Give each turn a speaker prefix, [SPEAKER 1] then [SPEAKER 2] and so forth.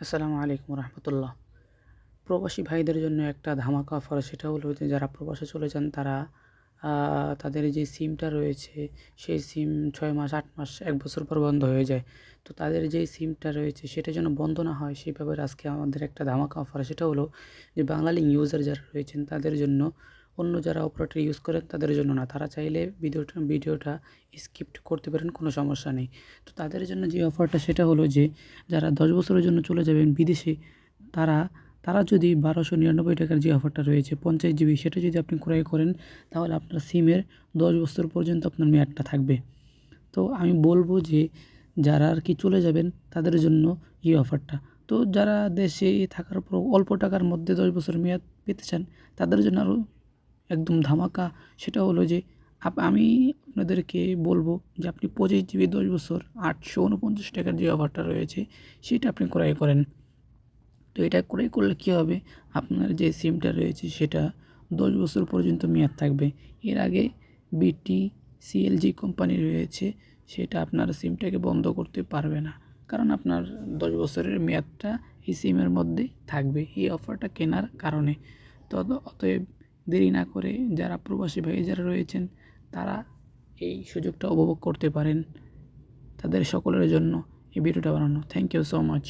[SPEAKER 1] আসসালামু আলাইকুম রহমতুল্লাহ। প্রবাসী ভাইদের জন্য একটা ধামাকা অফার, সেটা হলো যে যারা প্রবাসে চলে যান তারা তাদের যে সিমটা রয়েছে সেই সিম 6 মাস, 8 মাস, 1 বছর পর বন্ধ হয়ে যায়। তো তাদের যেই সিমটা রয়েছে সেটা যেন বন্ধ না হয় সেই ব্যাপারে আজকে আমাদের একটা ধামাকা অফার। সেটা হলো যে বাংলালিংক ইউজার যারা রয়েছেন তাদের জন্য, অন্য যারা অপারেটর ইউজ করেন তাদের জন্য না। তারা চাইলে ভিডিওটা স্কিপ করতে পারেন, কোনো সমস্যা নেই। তো তাদের জন্য যে অফারটা সেটা হলো যে যারা 10 বছরের জন্য চলে যাবেন বিদেশে, তারা তারা যদি ১২৯৯ টাকার যে অফারটা রয়েছে 50 জিবি, সেটা যদি আপনি ক্রয় করেন তাহলে আপনার সিমের 10 বছর পর্যন্ত আপনার মেয়াদটা থাকবে। তো আমি বলব যে যারা আর কি চলে যাবেন তাদের জন্য এই অফারটা। তো যারা দেশে থাকার পর অল্প টাকার মধ্যে 10 বছর মেয়াদ পেতে চান তাদের জন্য আরও একদম ধামাকা। সেটা হলো যে আমি আপনাদেরকে বলব যে আপনি 25 জিবি 10 বছর 849 টাকার যে অফারটা রয়েছে সেটা আপনি ক্রয় করেন। তো এটা ক্রয় করলে কী হবে, আপনার যে সিমটা রয়েছে সেটা 10 বছর পর্যন্ত মেয়াদ থাকবে। এর আগে বিটি, সিএলজি কোম্পানি রয়েছে, সেটা আপনার সিমটাকে বন্ধ করতে পারবে না, কারণ আপনার 10 বছরের মেয়াদটা এই সিমের মধ্যে থাকবে এই অফারটা কেনার কারণে। তো অতএব দেরি না করে যারা প্রবাসী ভাই যারা রয়েছেন তারা এই সুযোগটা উপভোগ করতে পারেন। তাদের সকলের জন্য এই ভিডিওটা বানানো। Thank you so much.